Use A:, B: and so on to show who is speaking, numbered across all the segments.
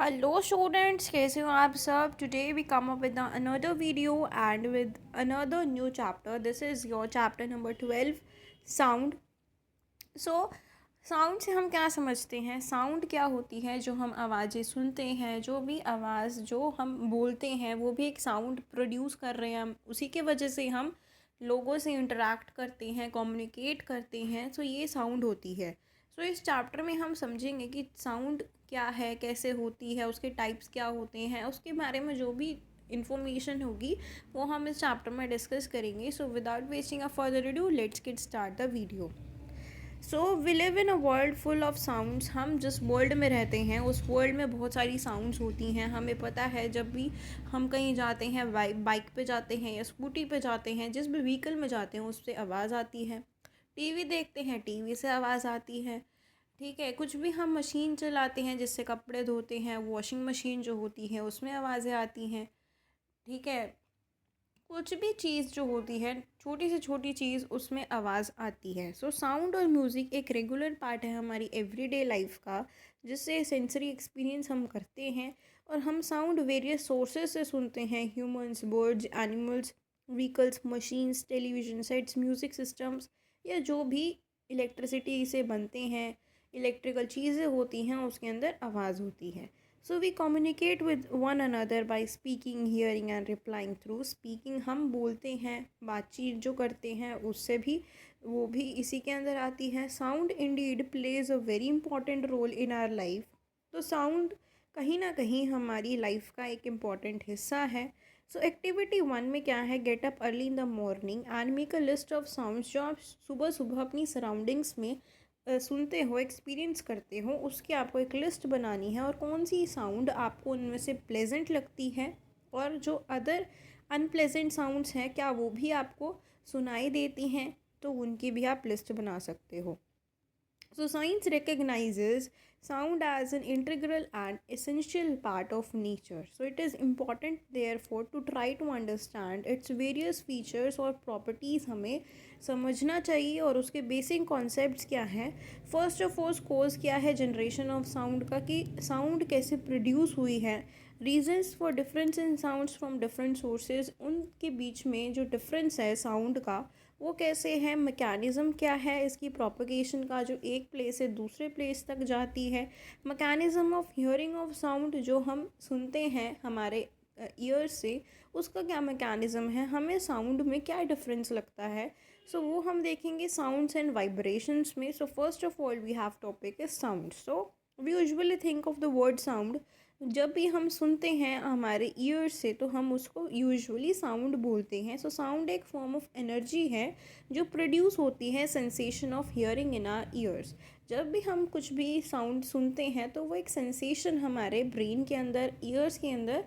A: Hello students, कैसे हो आप सब? Today we come up with another video and with another new chapter. This is your chapter number 12, sound. So sound से हम क्या समझते हैं? साउंड क्या होती है? जो हम आवाज़ें सुनते हैं, जो भी आवाज़ जो हम बोलते हैं वो भी एक साउंड प्रोड्यूस कर रहे हैं हम, उसी के वजह से हम लोगों से इंटरेक्ट करते हैं, कम्युनिकेट करते हैं। सो ये साउंड होती है। सो इस चैप्टर में हम समझेंगे कि साउंड क्या है, कैसे होती है, उसके टाइप्स क्या होते हैं, उसके बारे में जो भी इंफॉर्मेशन होगी वो हम इस चैप्टर में डिस्कस करेंगे। So without wasting a further ado, let's get start the video. So we live in a world full of sounds. हम जिस वर्ल्ड में रहते हैं उस वर्ल्ड में बहुत सारी साउंड्स होती हैं। हमें पता है जब भी हम कहीं जाते हैं, बाइक पे जाते हैं या स्कूटी पे जाते हैं, जिस भी व्हीकल में जाते हैं उससे आवाज़ आती है। टीवी देखते हैं, टीवी से आवाज़ आती है। ठीक है, कुछ भी हम मशीन चलाते हैं जिससे कपड़े धोते हैं, वॉशिंग मशीन जो होती है उसमें आवाज़ें आती हैं। ठीक है, कुछ भी चीज़ जो होती है, छोटी से छोटी चीज़, उसमें आवाज़ आती है। सो साउंड और म्यूज़िक एक रेगुलर पार्ट है हमारी एवरीडे लाइफ का, जिससे सेंसरी एक्सपीरियंस हम करते हैं। और हम साउंड वेरियस सोर्सेज से सुनते हैं, humans, birds, animals, vehicles, machines, television sets, music systems, या जो भी इलेक्ट्रिसिटी से बनते हैं, इलेक्ट्रिकल चीज़ें होती हैं, उसके अंदर आवाज़ होती है। So we communicate with one another by speaking, hearing and replying through speaking. हम बोलते हैं, बातचीत जो करते हैं उससे भी, वो भी इसी के अंदर आती है। Sound indeed plays a very important role in our life. तो साउंड कहीं ना कहीं हमारी लाइफ का एक इम्पॉर्टेंट हिस्सा है। सो एक्टिविटी वन में क्या है? Get up early in the morning and make a list of sounds. जो आप सुबह सुबह अपनी सराउंडिंग्स में सुनते हो, एक्सपीरियंस करते हो, उसकी आपको एक लिस्ट बनानी है। और कौन सी साउंड आपको उनमें से प्लेजेंट लगती है और जो अदर अनप्लेजेंट साउंड्स हैं क्या वो भी आपको सुनाई देती हैं, तो उनकी भी आप लिस्ट बना सकते हो। So, science recognizes sound as an integral and essential part of nature. So, it is important, therefore, to try to understand its various features और properties हमें समझना चाहिए। और उसके बेसिक कॉन्सेप्ट्स क्या हैं? फर्स्ट ऑफ ऑल, कोज क्या है जनरेशन ऑफ साउंड का, कि साउंड कैसे प्रोड्यूस हुई है। Reasons for difference in sounds from different sources, उनके बीच में जो डिफरेंस है साउंड का वो कैसे है, मैकेनिज़्म क्या है इसकी प्रोपगेशन का, जो एक प्लेस से दूसरे प्लेस तक जाती है। Mechanism of hearing of sound, जो हम सुनते हैं हमारे ईयर से, उसका क्या मैकेनिज़्म है, हमें साउंड में क्या डिफरेंस लगता है। सो वो हम देखेंगे साउंड्स एंड वाइब्रेशंस में। So first of all we have topic is sound. So we usually think of the word sound. जब भी हम सुनते हैं हमारे ईयर से तो हम उसको यूजुअली साउंड बोलते हैं। सो साउंड एक फॉर्म ऑफ एनर्जी है जो प्रोड्यूस होती है sensation of hearing in are years. जब भी हम कुछ भी साउंड सुनते हैं तो वो एक सेंसेशन हमारे ब्रेन के अंदर, ईयर्स के अंदर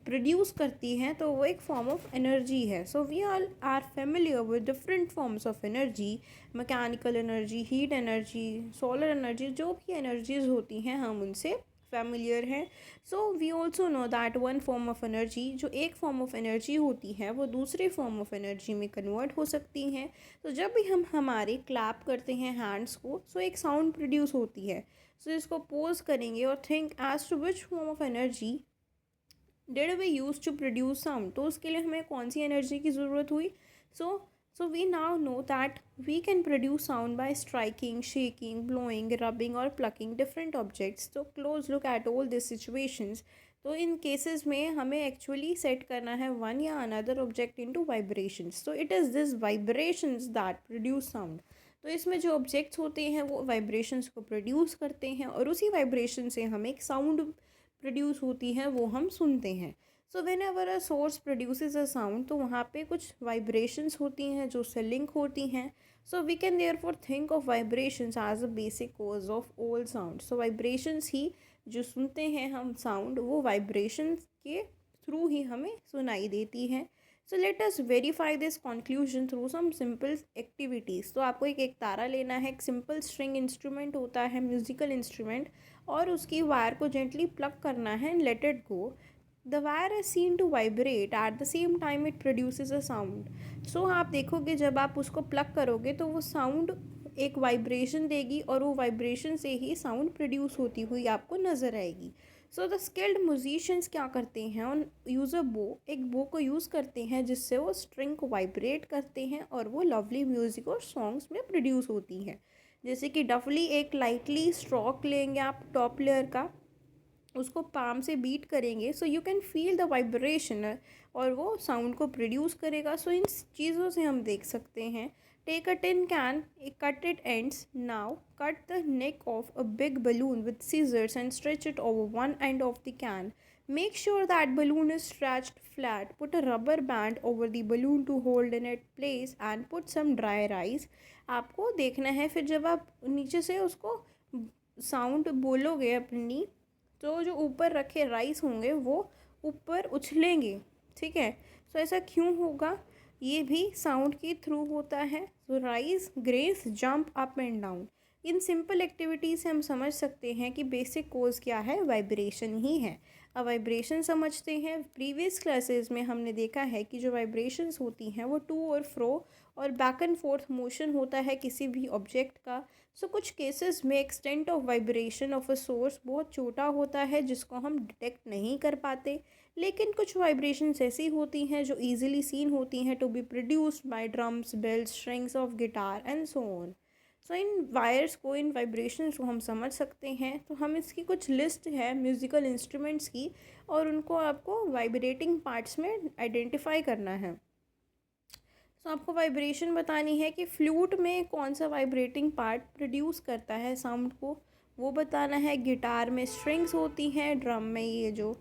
A: प्रोड्यूस करती हैं, तो वो एक फॉर्म ऑफ एनर्जी है। So we all are familiar with different forms of energy, mechanical energy, heat energy, solar energy, जो भी एनर्जीज होती हैं हम उनसे फेमिलियर हैं। So we also know that one form of energy, जो एक फॉर्म ऑफ एनर्जी होती है, वो दूसरे फॉर्म ऑफ एनर्जी में कन्वर्ट हो सकती हैं। तो जब भी हम हमारे क्लैप करते हैं हैंड्स को, सो एक साउंड प्रोड्यूस होती है। सो इसको पोज करेंगे और think as to which form of energy did we use to produce sound. तो उसके लिए हमें कौन सी एनर्जी की ज़रूरत हुई? So we now know that we can produce sound by striking, shaking, blowing, rubbing और प्लकिंग डिफरेंट ऑब्जेक्ट्स। तो close look at all this situations. तो इन केसेस में हमें एक्चुअली सेट करना है वन या अनदर ऑब्जेक्ट इनटू वाइब्रेशंस। तो it is this vibrations that produce sound. तो इसमें जो ऑब्जेक्ट्स होते हैं वो वाइब्रेशंस को प्रोड्यूस करते हैं और उसी वाइब्रेशन से हमें एक साउंड प्रोड्यूस होती हैं, वो हम सुनते हैं। So when ever a source produces a sound, तो वहाँ पे कुछ वाइब्रेशंस होती हैं जो उससे लिंक होती हैं। So we can therefore think of vibrations as a basic cause of all sound. So vibrations ही, जो सुनते हैं हम साउंड, वो वाइब्रेशंस के थ्रू ही हमें सुनाई देती हैं। So let us verify this conclusion through some simple activities. तो आपको एक तारा लेना है, एक सिंपल स्ट्रिंग इंस्ट्रूमेंट होता है, म्यूजिकल इंस्ट्रूमेंट, और उसकी वायर को जेंटली प्लग करना है and let it go. The wire is seen to vibrate at the same time it produces a sound. So आप देखोगे जब आप उसको प्लग करोगे तो वो साउंड एक वाइब्रेशन देगी और वो वाइब्रेशन से ही साउंड प्रोड्यूस होती हुई आपको नज़र आएगी। सो द स्किल्ड म्यूजिशियंस क्या करते हैं, उन यूज़ अ बो, एक बो को यूज़ करते हैं जिससे वो स्ट्रिंग को वाइब्रेट करते हैं और वो लवली म्यूज़िक और सॉन्ग्स में प्रोड्यूस होती हैं। जैसे कि डफली एक लाइटली स्ट्रोक लेंगे आप टॉप लेयर का, उसको पाम से बीट करेंगे, so you can feel the vibration और वो साउंड को प्रोड्यूस करेगा। सो इन चीज़ों से हम देख सकते हैं। Take a tin can, cut it ends, now cut the neck of a big balloon with scissors and stretch it over one end of the can. Make sure that balloon is stretched flat. Put a rubber band over the balloon to hold in its place and put some dry rice. आपको देखना है फिर जब आप नीचे से उसको sound बोलोगे अपनी, तो जो ऊपर रखे राइस होंगे वो ऊपर उछलेंगे। ठीक है, सो ऐसा क्यों होगा, ये भी साउंड के थ्रू होता है। So rice grains jump up and down. इन सिंपल एक्टिविटी से हम समझ सकते हैं कि बेसिक कोज क्या है, वाइब्रेशन ही है। अब वाइब्रेशन समझते हैं। प्रीवियस क्लासेस में हमने देखा है कि जो वाइब्रेशंस होती हैं वो टू और फ्रो और बैक एंड फोर्थ मोशन होता है किसी भी ऑब्जेक्ट का। सो कुछ केसेस में extent of vibration of a source बहुत छोटा होता है जिसको हम डिटेक्ट नहीं कर पाते, लेकिन कुछ वाइब्रेशंस ऐसी होती हैं जो ईजिली सीन होती हैं to be produced by drums, bells, strings of guitar and so on. So इन वायर्स को, इन वाइब्रेशंस को हम समझ सकते हैं। तो हम इसकी कुछ लिस्ट है म्यूज़िकल इंस्ट्रूमेंट्स की और उनको आपको वाइब्रेटिंग पार्ट्स में आइडेंटिफाई करना है। सो आपको वाइब्रेशन बतानी है कि फ्लूट में कौन सा वाइब्रेटिंग पार्ट प्रोड्यूस करता है साउंड को, वो बताना है। गिटार में स्ट्रिंग्स होती हैं, ड्रम में ये जो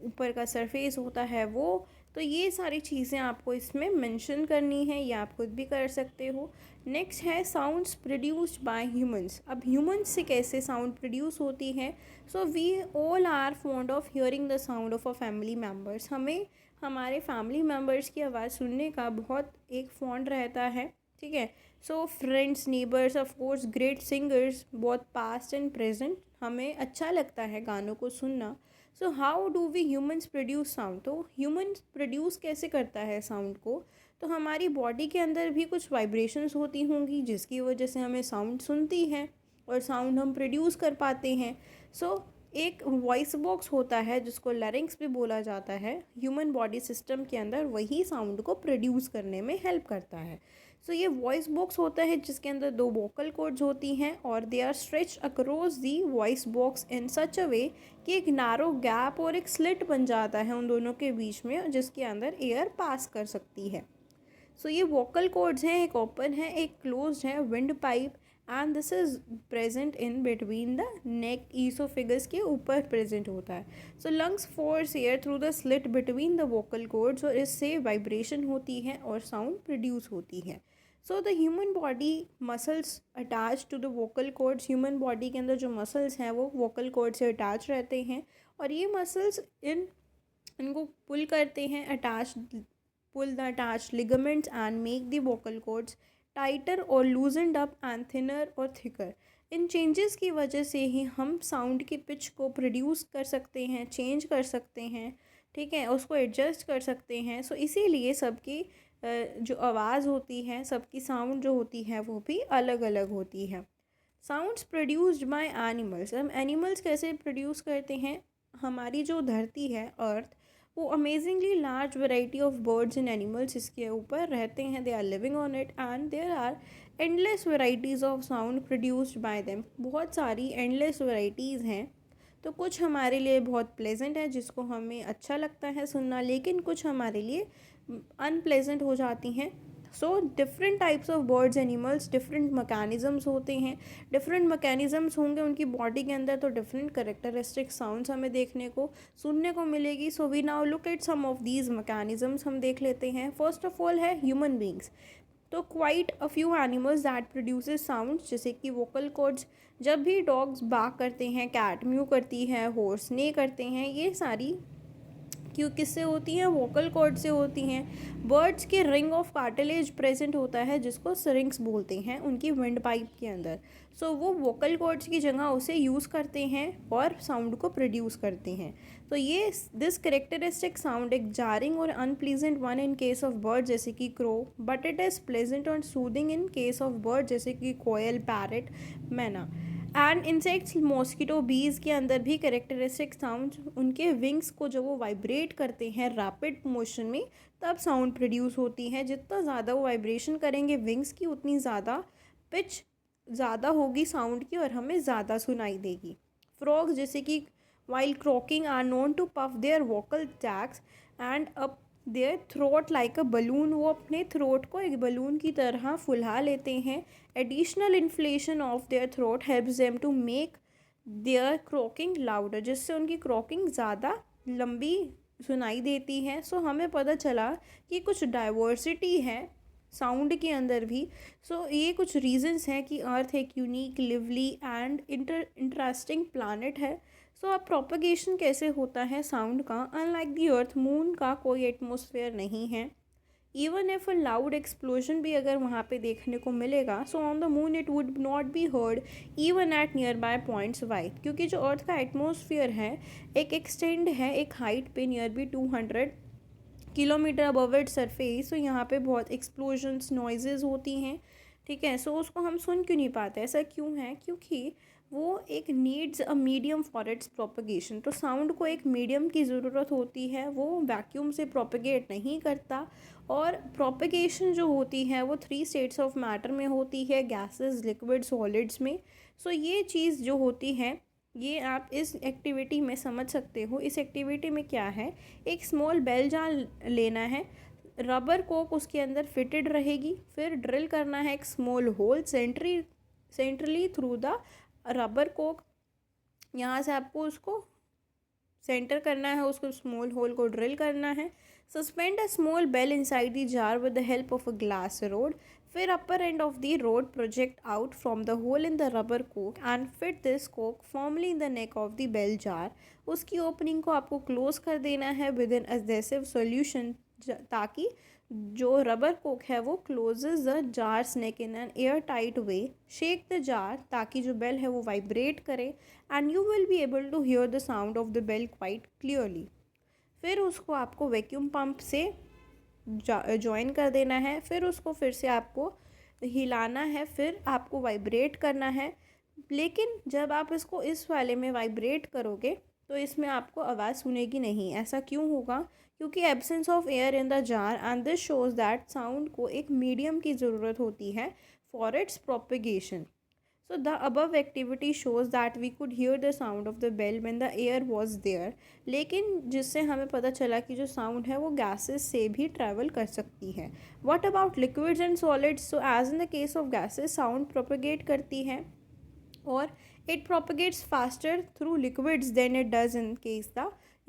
A: ऊपर का सरफेस होता है वो। तो ये सारी चीज़ें आपको इसमें मेंशन करनी है, या आप खुद भी कर सकते हो। नेक्स्ट है साउंड्स प्रोड्यूस्ड बाय ह्यूमंस। अब ह्यूमंस से कैसे साउंड प्रोड्यूस होती है। So we all are fond of hearing the sound of a family members. हमें हमारे फैमिली मेम्बर्स की आवाज़ सुनने का बहुत एक फॉन्ड रहता है। ठीक है, so friends, neighbours, of course great singers, बहुत पास्ट एंड प्रेजेंट, हमें अच्छा लगता है गानों को सुनना। So how do we humans produce sound. तो ह्यूमंस प्रोड्यूस कैसे करता है साउंड को, तो हमारी बॉडी के अंदर भी कुछ वाइब्रेशंस होती होंगी जिसकी वजह से हमें साउंड सुनती है और साउंड हम प्रोड्यूस कर पाते हैं। सो एक वॉइस बॉक्स होता है जिसको लैरिंक्स भी बोला जाता है, ह्यूमन बॉडी सिस्टम के अंदर वही साउंड को प्रोड्यूस करने में हेल्प करता है। सो ये वॉइस बॉक्स होता है जिसके अंदर दो वोकल कॉर्ड्स होती हैं और they are stretched across the voice box in such a way कि एक नैरो गैप और एक स्लिट बन जाता है उन दोनों के बीच में, जिसके अंदर एयर पास कर सकती है। सो ये वोकल कॉर्ड्स हैं, एक ओपन है एक क्लोज्ड है, wind pipe, and this is present in between the neck, oesophagus के ऊपर प्रेजेंट होता है। So lungs force air through the slit between the vocal cords और इससे वाइब्रेशन होती है और साउंड प्रोड्यूस होती है। So the human body muscles attach to the vocal cords. Human body के अंदर जो मसल्स हैं वो वोकल कॉर्ड से अटैच रहते हैं और ये मसल्स इनको पुल करते हैं, attach, pull the attached ligaments and make the vocal cords tighter or loosened up and thinner or thicker. In changes की वजह से ही हम साउंड की पिच को प्रोड्यूस कर सकते हैं, चेंज कर सकते हैं। ठीक है, उसको एडजस्ट कर सकते हैं। सो इसीलिए सबकी जो आवाज़ होती है, सबकी साउंड जो होती है वो भी अलग अलग होती है। Sounds produced by animals. हम एनिमल्स कैसे प्रोड्यूस करते हैं, हमारी जो धरती है अर्थ, वो amazingly large variety of birds and animals इसके ऊपर रहते हैं, they are living on it and there are endless varieties of sound produced by them. बहुत सारी एंडलेस वेराइटीज़ हैं। तो कुछ हमारे लिए बहुत प्लेजेंट है जिसको हमें अच्छा लगता है सुनना, लेकिन कुछ हमारे लिए अनप्लेजेंट हो जाती हैं। So different types of birds animals, different mechanisms होते हैं। डिफरेंट मैकेनिज़म्स होंगे उनकी बॉडी के अंदर, तो डिफरेंट करेक्टरिस्टिक साउंड्स हमें देखने को सुनने को मिलेगी। So we now look at some of these mechanisms, हम देख लेते हैं। फर्स्ट ऑफ ऑल है ह्यूमन बींग्स। तो quite a few animals that produces sounds, जैसे कि वोकल कॉर्ड्स। जब भी डॉग्स बार्क करते हैं, कैट म्यू करती है, हॉर्स ने करते हैं, ये सारी क्यों किससे होती हैं, वोकल कॉर्ड से होती हैं। बर्ड्स के रिंग ऑफ कार्टिलेज प्रेजेंट होता है जिसको सिरिंग्स बोलते हैं उनकी विंड पाइप के अंदर। सो वो वोकल कॉर्ड्स की जगह उसे यूज़ करते हैं और साउंड को प्रोड्यूस करते हैं। तो ये दिस करेक्टरिस्टिक साउंड एक जारिंग और unpleasant one in case of bird जैसे कि crow, but it is pleasant और soothing in case of bird जैसे कि koel, parrot, myna. And insects, mosquito, bees के अंदर भी कैरेक्टरिस्टिक साउंड, उनके विंग्स को जब वो वाइब्रेट करते हैं रैपिड मोशन में तब साउंड प्रोड्यूस होती है। जितना ज़्यादा वो वाइब्रेशन करेंगे विंग्स की उतनी ज़्यादा पिच ज़्यादा होगी साउंड की और हमें ज़्यादा सुनाई देगी। फ्रॉग्स जैसे कि while croaking are known to puff their vocal sacs and up their throat like a balloon, वो अपने थ्रोट को एक बलून की तरह फुला लेते हैं। Additional inflation of their throat helps them to make their croaking louder, जिससे उनकी क्रॉकिंग ज़्यादा लंबी सुनाई देती है। सो हमें पता चला कि कुछ डाइवर्सिटी है साउंड के अंदर भी। ये कुछ रीजंस हैं कि अर्थ एक unique, lively and interesting planet है। अब प्रोपगेशन कैसे होता है साउंड का? अनलाइक दी अर्थ, मून का कोई एटमॉस्फेयर नहीं है। Even if a loud explosion भी अगर वहाँ पे देखने को मिलेगा, so on the moon it would not be heard even at near by points wide, क्योंकि जो अर्थ का एटमॉस्फेयर है एक एक्सटेंड है एक हाइट पे near be 200 kilometre above it surface. यहाँ पे बहुत एक्सप्लोजन्स, नॉइजेज होती हैं, ठीक है। उसको हम सुन क्यों नहीं पाते? ऐसा क्यों है? क्योंकि वो एक needs a medium for its propagation. तो साउंड को एक मीडियम की ज़रूरत होती है, वो वैक्यूम से प्रोपगेट नहीं करता। और प्रोपगेशन जो होती है वो 3 स्टेट्स ऑफ मैटर में होती है, गैसेस, लिक्विड, सॉलिड्स में। ये चीज़ जो होती है ये आप इस एक्टिविटी में समझ सकते हो। इस एक्टिविटी में क्या है, एक स्मॉल बेल जार लेना है, रबर कोक उसके अंदर फिटेड रहेगी, फिर ड्रिल करना है एक small hole centrally through the rubber कोक। यहाँ से आपको उसको सेंटर करना है, उसको स्मॉल होल को ड्रिल करना है। Suspend a small bell inside the jar with the help of a glass rod. फिर अपर and of the road project out from the whole in the rubber Coke and fit this Coke firmly in the neck of the bell jar. उसकी opening को आपको close कर देना है with N adhesive solution, ताकि जो rubber कोक है वो closes the jar neck in an air tight way. Shake the jar ताकि जो बेल है वो वाइब्रेट करे and you will be able to hear the sound of the bell quite clearly. फिर उसको आपको वैक्यूम पंप से जॉइन कर देना है, फिर उसको फिर से आपको हिलाना है, फिर आपको वाइब्रेट करना है। लेकिन जब आप इसको इस वाले में वाइब्रेट करोगे तो इसमें आपको आवाज़ सुनेगी नहीं। ऐसा क्यों होगा? क्योंकि absence of air in the jar and this shows that sound को एक मीडियम की ज़रूरत होती है for its propagation. The above activity shows that we could hear the sound of the bell when the air was there। लेकिन जिससे हमें पता चला कि जो साउंड है वो गैसेस से भी ट्रैवल कर सकती है। What about liquids and solids? As in the case of gases, sound propagate करती है और it propagates faster through liquids than it does in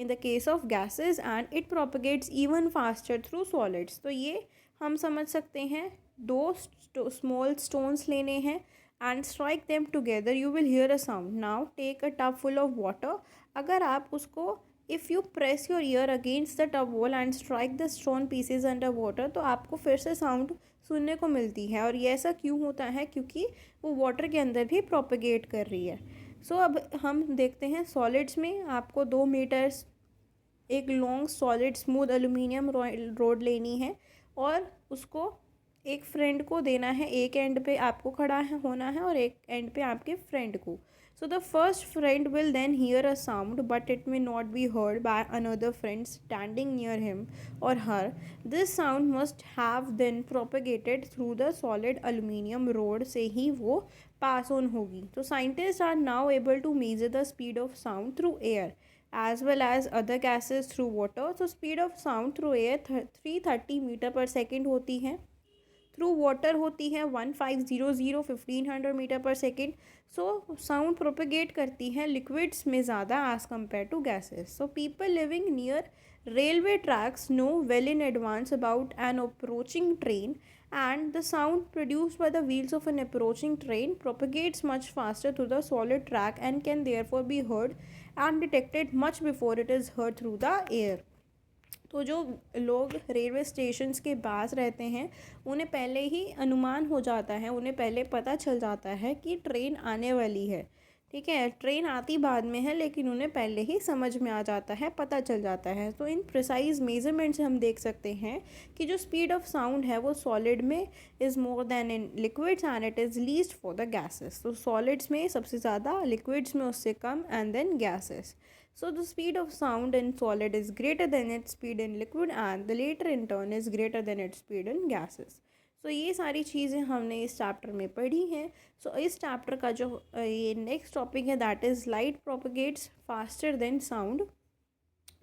A: the case of gases, and it propagates even faster through solids। तो ये हम समझ सकते हैं। दो स्मॉल स्टोन्स लेने हैं and strike them together, you will hear a sound। Now take a tub full of water। अगर आप उसको if you press your ear against the tub wall and strike the stone pieces under water, तो आपको फिर से sound सुनने को मिलती है। और ये ऐसा क्यों होता है? क्योंकि वो वाटर के अंदर भी प्रोपगेट कर रही है। अब हम देखते हैं सॉलिड्स में। आपको 2 मीटर्स एक long solid smooth aluminium road लेनी है और उसको एक फ्रेंड को देना है। एक एंड पे आपको खड़ा है होना है और एक एंड पे आपके फ्रेंड को। The first friend will then hear a sound but it may not be heard by another friend standing near him और her. This sound must have then propagated through the solid aluminium rod से ही वो pass on होगी। Scientist are now able to measure the speed of sound through air as well as other gases through water। Speed of sound through air 330 metre पर second होती है, through water होती है 1500 metre पर second. Sound propagate करती है liquids में ज़्यादा as compare to gases. People living near railway tracks know well in advance about an approaching train and the sound produced by the wheels of an approaching train propagates much faster through the solid track and can therefore be heard and detected much before it is heard through the air। जो लोग railway stations के पास रहते हैं उन्हें पहले ही अनुमान हो जाता है, उन्हें पहले पता चल जाता है कि ट्रेन आने वाली है। ठीक है, ट्रेन आती बाद में है लेकिन उन्हें पहले ही समझ में आ जाता है, पता चल जाता है। तो इन प्रिसाइज मेजरमेंट से हम देख सकते हैं कि जो स्पीड ऑफ साउंड है वो सॉलिड में is more than in liquids and it is least for the gases. तो सॉलिड्स में सबसे ज़्यादा, लिक्विड्स में उससे कम, and then gases. So the speed of sound in solid is greater than its speed in liquid and the later in turn is greater than its speed in gases. So ये सारी चीज़ें हमने इस chapter में पढ़ी हैं। सो इस chapter का जो ये नेक्स्ट टॉपिक है that is light propagates faster than sound.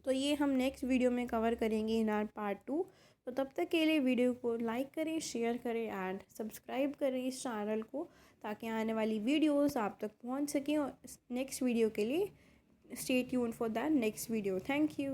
A: तो ये हम नेक्स्ट वीडियो में कवर करेंगे इन आर पार्ट 2। तो तब तक के लिए वीडियो को लाइक करें, शेयर करें एंड सब्सक्राइब करें इस चैनल को, ताकि आने वाली वीडियोस आप तक पहुंच सकें। और नेक्स्ट वीडियो के लिए stay tuned for that next video. Thank you.